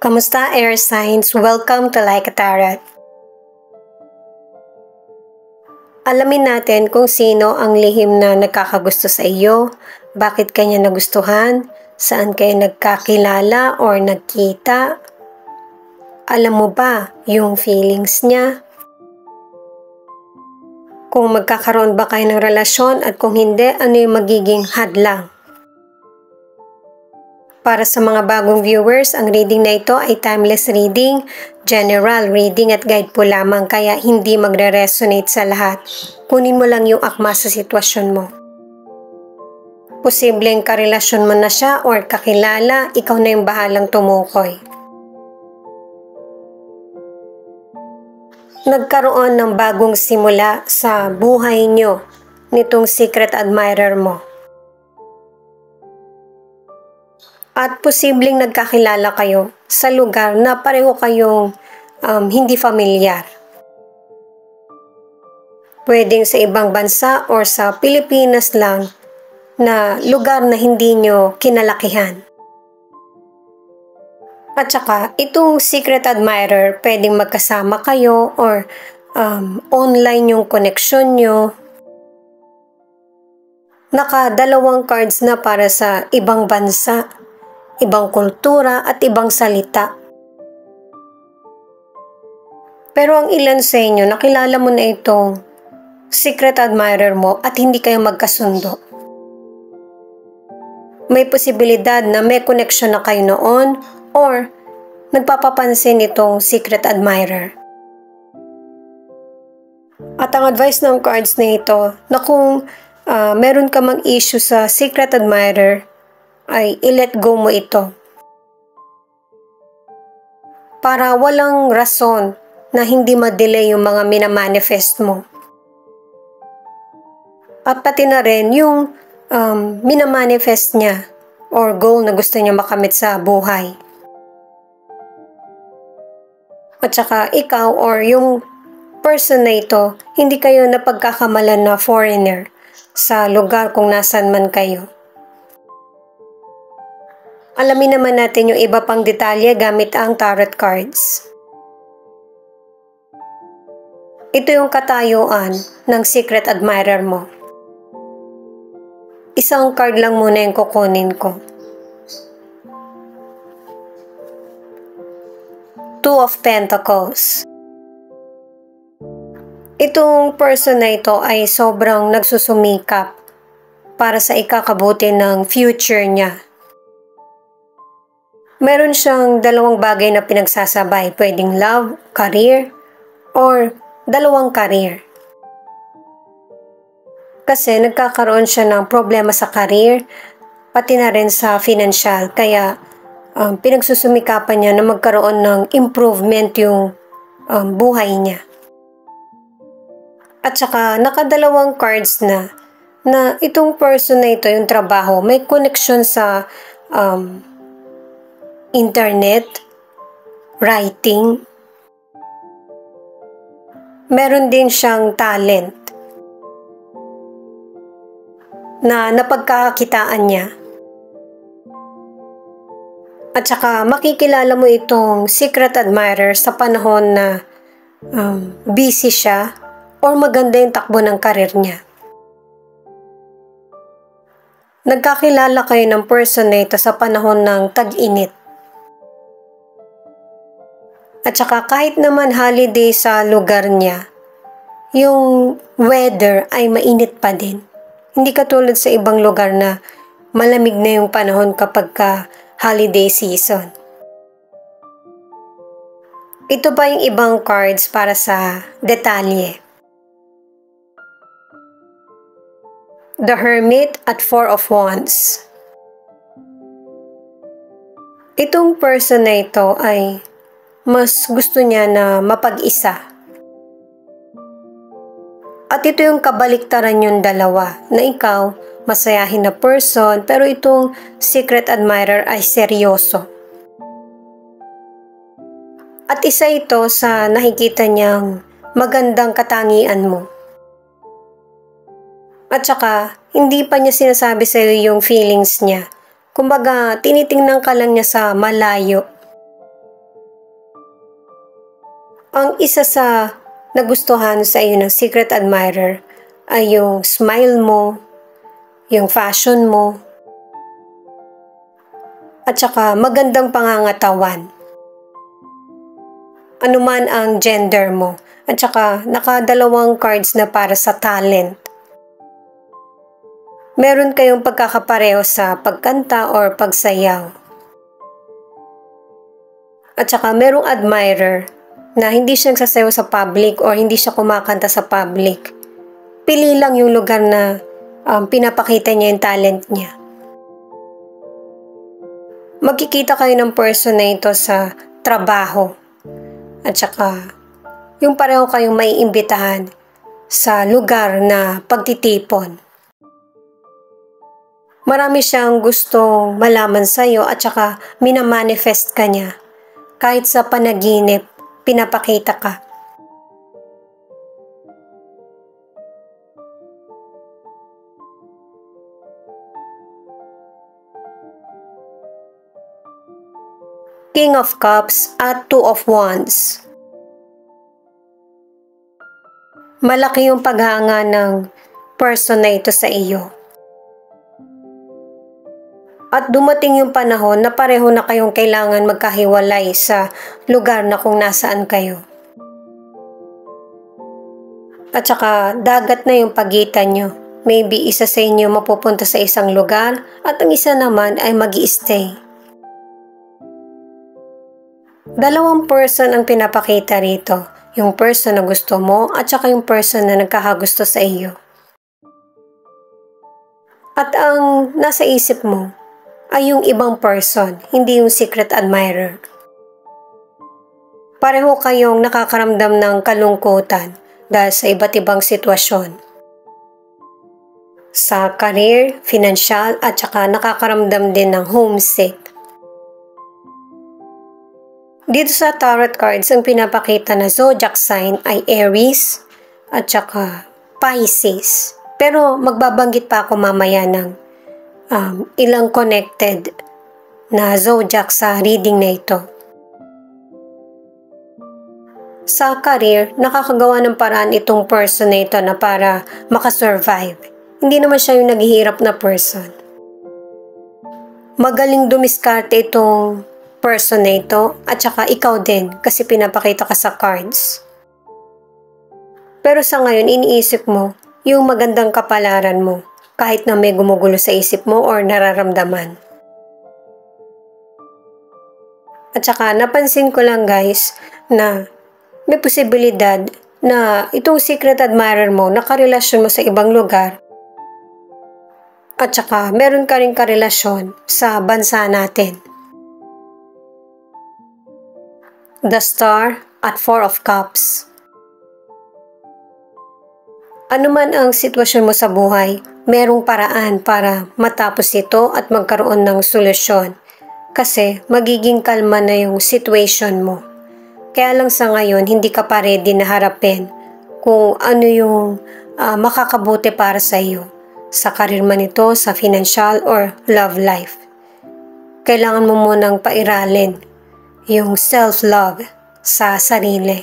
Kamusta air signs? Welcome to Like a Tarot. Alamin natin kung sino ang lihim na nagkakagusto sa iyo, bakit kanya nagustuhan, saan kayo nagkakilala or nagkita. Alam mo ba yung feelings niya? Kung magkakaroon ba kayo ng relasyon at kung hindi, ano yung magiging hadlang? Para sa mga bagong viewers, ang reading na ito ay timeless reading, general reading at guide po lamang kaya hindi magre-resonate sa lahat. Kunin mo lang yung akma sa sitwasyon mo. Posibleng karelasyon mo na siya or kakilala, ikaw na yung bahalang tumukoy. Nagkaroon ng bagong simula sa buhay nyo nitong secret admirer mo. At posibleng nagkakilala kayo sa lugar na pareho kayong hindi familiar. Pwedeng sa ibang bansa or sa Pilipinas lang na lugar na hindi nyo kinalakihan. At saka, itong secret admirer, pwedeng magkasama kayo or online yung connection nyo. Nakadalawang cards na para sa ibang bansa, ibang kultura at ibang salita. Pero ang ilan sa inyo, nakilala mo na itong secret admirer mo at hindi kayo magkasundo. May posibilidad na may connection na kayo noon or nagpapapansin itong secret admirer. At ang advice ng cards na ito, na kung meron ka mang issue sa secret admirer, ay i-let go mo ito. Para walang rason na hindi ma-delay yung mga minamanifest mo. At pati na rin yung minamanifest niya or goal na gusto niya makamit sa buhay. At saka ikaw or yung person na ito, hindi kayo napagkakamalan na foreigner sa lugar kung nasan man kayo. Alamin naman natin yung iba pang detalye gamit ang tarot cards. Ito yung katayuan ng secret admirer mo. Isang card lang muna yung kukunin ko. Two of Pentacles. Itong person na ito ay sobrang nagsusumikap para sa ikakabuti ng future niya. Meron siyang dalawang bagay na pinagsasabay, pwedeng love, career, or dalawang career. Kasi nagkakaroon siya ng problema sa career, pati na rin sa financial, kaya pinagsusumikapan niya na magkaroon ng improvement yung buhay niya. At saka nakadalawang cards na itong person na ito, yung trabaho, may connection sa internet, writing. Meron din siyang talent na napagkakakitaan niya. At saka makikilala mo itong secret admirer sa panahon na busy siya or maganda yung takbo ng karir niya. Nagkakilala kayo ng person na ito sa panahon ng tag-init. At saka kahit naman holiday sa lugar niya, yung weather ay mainit pa din. Hindi katulad sa ibang lugar na malamig na yung panahon kapag holiday season. Ito pa yung ibang cards para sa detalye. The Hermit at Four of Wands. Itong person na ito ay mas gusto niya na mapag-isa. At ito yung kabaliktaran yung dalawa, na ikaw, masayahin na person, pero itong secret admirer ay seryoso. At isa ito sa nakikita niyang magandang katangian mo. At saka, hindi pa niya sinasabi sa iyo yung feelings niya. Kumbaga, tinitingnan ka lang niya sa malayo. Ang isa sa nagustuhan sa iyo ng secret admirer ay yung smile mo, yung fashion mo, at saka magandang pangangatawan. Ano man ang gender mo. At saka nakadalawang cards na para sa talent. Meron kayong pagkakapareho sa pagkanta or pagsayaw. At saka merong admirer na hindi siya nagsasayaw sa public or hindi siya kumakanta sa public. Pili lang yung lugar na pinapakita niya yung talent niya. Magkikita kayo ng person na ito sa trabaho. At saka yung pareho kayong maiimbitahan sa lugar na pagtitipon. Marami siyang gustong malaman sa'yo at saka minamanifest ka niya. Kahit sa panaginip, pinapakita ka. King of Cups at Two of Wands. Malaki yung paghanga ng person na ito sa iyo. At dumating yung panahon na pareho na kayong kailangan magkahiwalay sa lugar na kung nasaan kayo. At saka dagat na yung pagitan nyo. Maybe isa sa inyo mapupunta sa isang lugar at ang isa naman ay mag-i-stay. Dalawang person ang pinapakita rito. Yung person na gusto mo at saka yung person na nagkakagusto sa iyo. At ang nasa isip mo ay yung ibang person, hindi yung secret admirer. Pareho kayong nakakaramdam ng kalungkutan dahil sa iba't ibang sitwasyon. Sa career, financial at saka nakakaramdam din ng homesick. Dito sa tarot cards, ang pinapakita na zodiac sign ay Aries at saka Pisces. Pero magbabanggit pa ako mamaya ng ilang connected na zodiac sa reading na ito. Sa career, nakakagawa ng paraan itong person na ito na para makasurvive. Hindi naman siya yung naghihirap na person. Magaling dumiskarte itong person na ito at saka ikaw din kasi pinapakita ka sa cards. Pero sa ngayon iniisip mo yung magandang kapalaran mo kahit na may gumugulo sa isip mo or nararamdaman. At saka napansin ko lang guys na may posibilidad na itong secret admirer mo nakarelasyon mo sa ibang lugar at saka meron ka rin karelasyon sa bansa natin. The Star at Four of Cups. Ano man ang sitwasyon mo sa buhay, merong paraan para matapos ito at magkaroon ng solusyon. Kasi magiging kalma na yung situation mo. Kaya lang sa ngayon, hindi ka pa ready na harapin kung ano yung makakabuti para sa iyo. Sa karir man ito, sa financial or love life. Kailangan mo munang pairalin yung self-love sa sarili.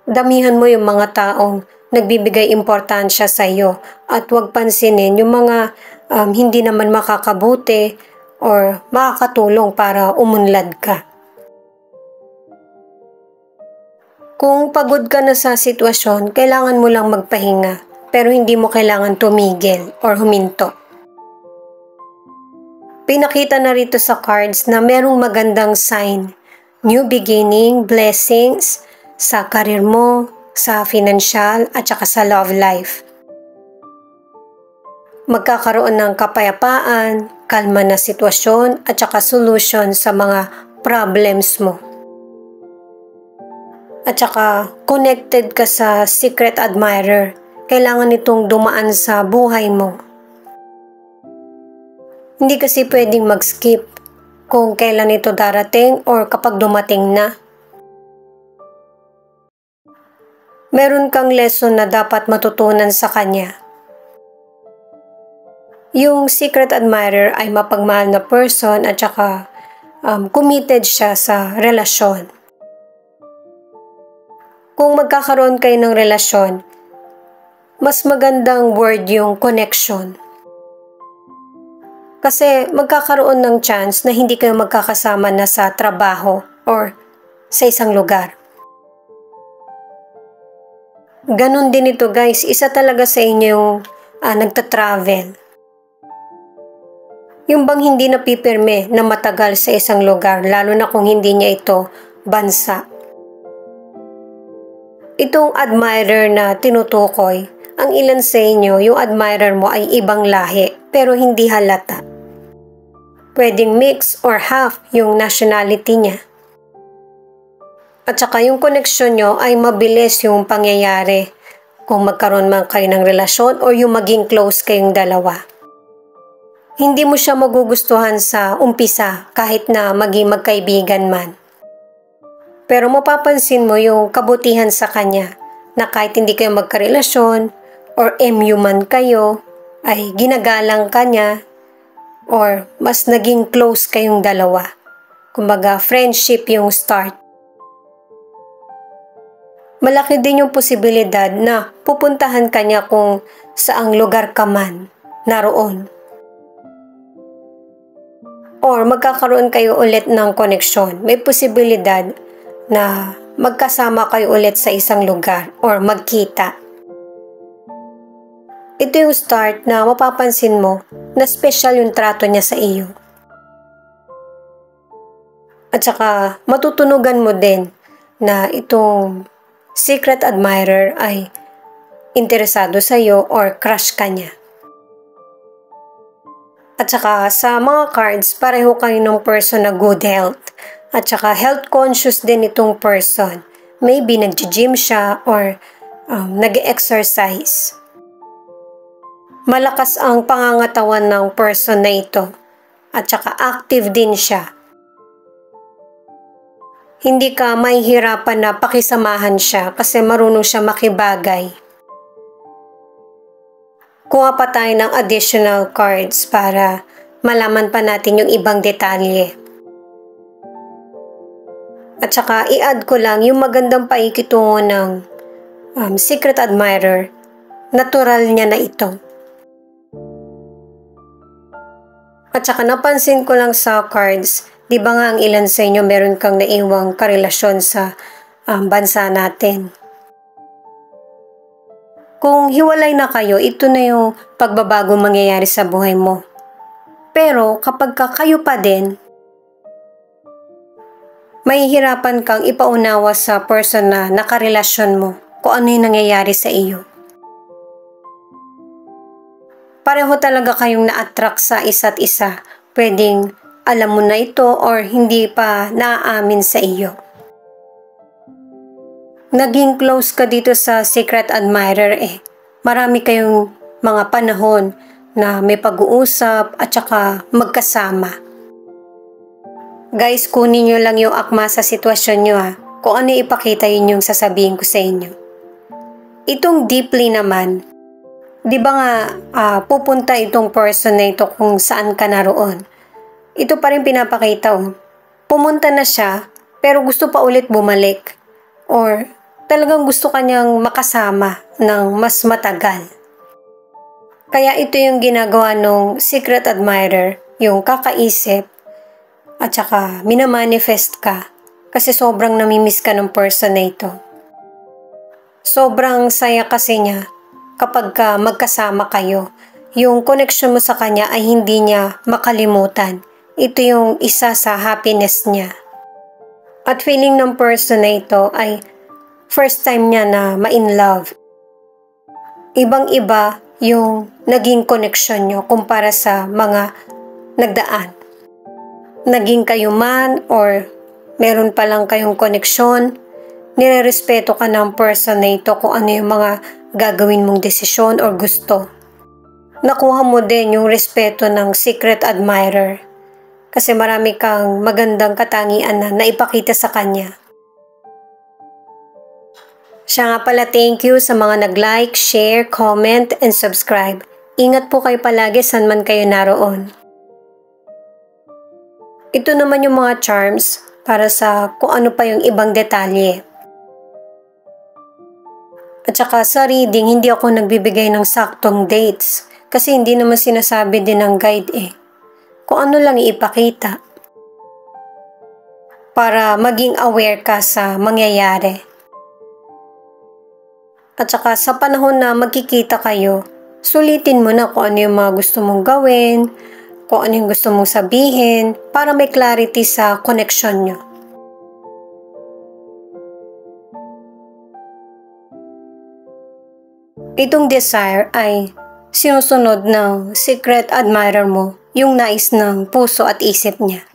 Damihan mo yung mga taong nagbibigay importansya sa iyo at huwag pansinin yung mga hindi naman makakabuti or makakatulong para umunlad ka. Kung pagod ka na sa sitwasyon, kailangan mo lang magpahinga pero hindi mo kailangan tumigil or huminto. Pinakita na rito sa cards na merong magandang sign, new beginning, blessings sa karir mo, sa financial at saka sa love life. Magkakaroon ng kapayapaan, kalma na sitwasyon at saka solution sa mga problems mo. At saka connected ka sa secret admirer, kailangan itong dumaan sa buhay mo. Hindi kasi pwedeng mag-skip kung kailan ito darating or kapag dumating na. Meron kang lesson na dapat matutunan sa kanya. Yung secret admirer ay mapagmahal na person at saka committed siya sa relasyon. Kung magkakaroon kayo ng relasyon, mas magandang word yung connection. Kasi magkakaroon ng chance na hindi kayo magkakasama na sa trabaho or sa isang lugar. Ganon din ito guys, isa talaga sa inyo yung nagta-travel. Yung bang hindi napipirme na matagal sa isang lugar, lalo na kung hindi niya ito bansa. Itong admirer na tinutukoy, ang ilan sa inyo, yung admirer mo ay ibang lahi pero hindi halata. Pwedeng mix or half yung nationality niya. At saka yung connection nyo ay mabilis yung pangyayari kung magkaroon man kayo ng relasyon o yung maging close kayong dalawa. Hindi mo siya magugustuhan sa umpisa kahit na maging magkaibigan man. Pero mapapansin mo yung kabutihan sa kanya na kahit hindi kayo magkarelasyon or MU man kayo, ay ginagalang ka niya or mas naging close kayong dalawa. Kumbaga, friendship yung start. Malaki din yung posibilidad na pupuntahan ka niya kung saang lugar ka man naroon. Or magkakaroon kayo ulit ng koneksyon. May posibilidad na magkasama kayo ulit sa isang lugar or magkita. Ito yung start na mapapansin mo na special yung trato niya sa iyo. At saka matutunugan mo din na itong secret admirer ay interesado sa iyo or crush ka niya. At saka sa mga cards, pareho kayo ng person na good health. At saka health conscious din itong person. Maybe nag-gym siya or nag-exercise. Malakas ang pangangatawan ng person na ito. At saka active din siya. Hindi ka mahihirapan na pakisamahan siya kasi marunong siya makibagay. Kuha pa tayo ng additional cards para malaman pa natin yung ibang detalye. At saka i-add ko lang yung magandang paikitungo ng secret admirer. Natural niya na ito. At saka napansin ko lang sa cards, di ba nga ang ilan sa inyo meron kang naiwang karelasyon sa bansa natin. Kung hiwalay na kayo, ito na yung pagbabago mangyayari sa buhay mo. Pero kapag kayo pa din, mahihirapan kang ipaunawa sa person na nakarelasyon mo kung ano yung nangyayari sa iyo. Pareho talaga kayong na-attract sa isa't isa. Pwedeng alam mo na ito or hindi pa naaamin sa iyo. Naging close ka dito sa secret admirer Marami kayong mga panahon na may pag-uusap at saka magkasama. Guys, kunin nyo lang yung akma sa sitwasyon nyo Kung ano ipakita yun yung sasabihin ko sa inyo. Itong deeply naman, di ba nga pupunta itong person na ito kung saan ka naroon. Ito pa rin pinapakita Pumunta na siya pero gusto pa ulit bumalik. Or talagang gusto kanyang makasama ng mas matagal. Kaya ito yung ginagawa ng secret admirer, yung kakaisip at saka minamanifest ka kasi sobrang namimiss ka ng person na ito. Sobrang saya kasi niya kapag magkasama kayo. Yung connection mo sa kanya ay hindi niya makalimutan. Ito yung isa sa happiness niya. At feeling ng person na ito ay first time niya na ma-in love. Ibang-iba yung naging connection nyo kumpara sa mga nagdaan. Naging kayo man or meron pa lang kayong koneksyon, nirerespeto ka ng person na ito kung ano yung mga gagawin mong desisyon or gusto. Nakuha mo din yung respeto ng secret admirer kasi marami kang magandang katangian na naipakita sa kanya. Siya nga pala, thank you sa mga nag-like, share, comment, and subscribe. Ingat po kayo palagi saan man kayo naroon. Ito naman yung mga charms para sa kung ano pa yung ibang detalye. At saka sa reading, hindi ako nagbibigay ng saktong dates kasi hindi naman sinasabi din ng guide Kung ano lang ipakita para maging aware ka sa mangyayari. At saka sa panahon na magkikita kayo, sulitin mo na kung ano yung mga gusto mong gawin, kung ano yung gusto mong sabihin para may clarity sa connection nyo. Itong desire ay sinusunod ng secret admirer mo, yung nais ng puso at isip niya.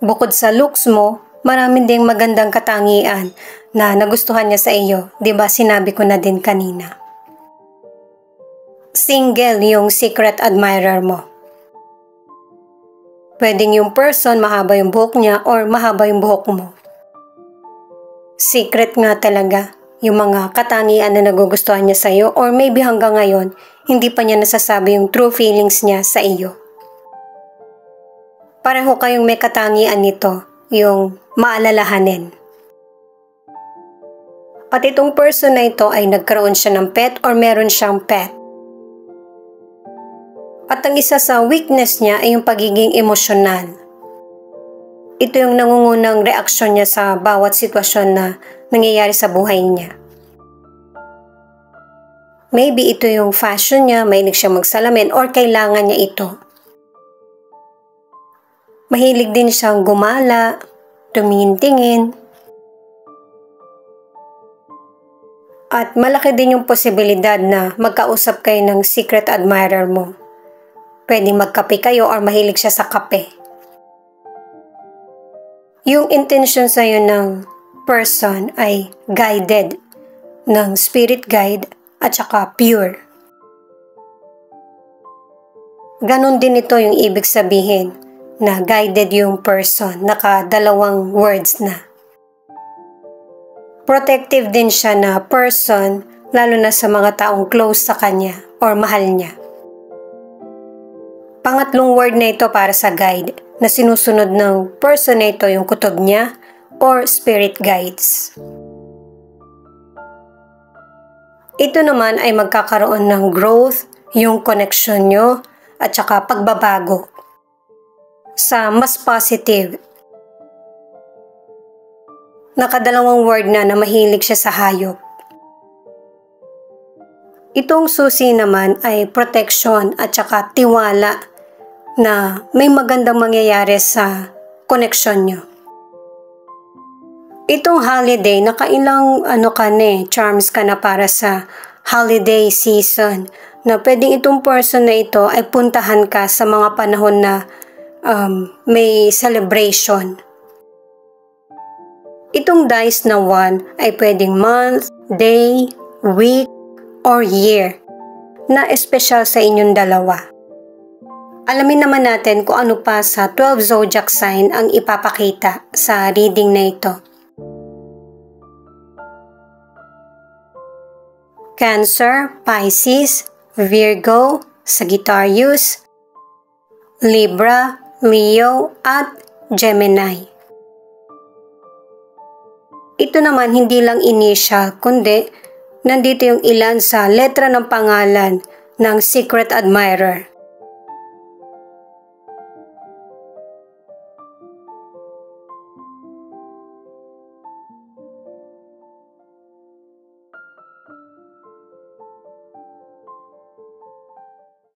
Bukod sa looks mo, marami ding magandang katangian na nagustuhan niya sa iyo, 'di ba sinabi ko na din kanina. Single yung secret admirer mo. Pwedeng yung person mahaba yung buhok niya or mahaba yung buhok mo. Secret nga talaga yung mga katangian na nagugustuhan niya sa iyo or maybe hanggang ngayon, hindi pa niya nasasabi yung true feelings niya sa iyo. Pareho kayong may katangian nito, yung maalalahanin. At itong person na ito ay nagkaroon siya ng pet or meron siyang pet. At ang isa sa weakness niya ay yung pagiging emosyonal. Ito yung nangungunang reaksyon niya sa bawat sitwasyon na nangyayari sa buhay niya. Maybe ito yung fashion niya, mahilig siya magsalamin or kailangan niya ito. Mahilig din siyang gumala, tumingin-tingin. At malaki din yung posibilidad na magkausap kayo ng secret admirer mo. Pwedeng magkape kayo or mahilig siya sa kape. Yung intention sa'yo ng person ay guided ng spirit guide at saka pure. Ganon din ito yung ibig sabihin na guided yung person, nakadalawang words na. Protective din siya na person, lalo na sa mga taong close sa kanya or mahal niya. Pangatlong word na ito para sa guide na sinusunod ng person na ito yung kutob niya or spirit guides. Ito naman ay magkakaroon ng growth, yung connection nyo at saka pagbabago sa mas positive. Nakadalawang word na mahilig siya sa hayop. Itong susi naman ay protection at saka tiwala na may magandang mangyayari sa connection nyo. Itong holiday, nakailang charms ka na para sa holiday season na pwedeng itong person na ito ay puntahan ka sa mga panahon na may celebration. Itong dice na 1 ay pwedeng month, day, week, or year na espesyal sa inyong dalawa. Alamin naman natin kung ano pa sa 12 zodiac sign ang ipapakita sa reading na ito. Cancer, Pisces, Virgo, Sagittarius, Libra, Leo, at Gemini. Ito naman hindi lang initial, kundi nandito yung ilan sa letra ng pangalan ng secret admirer.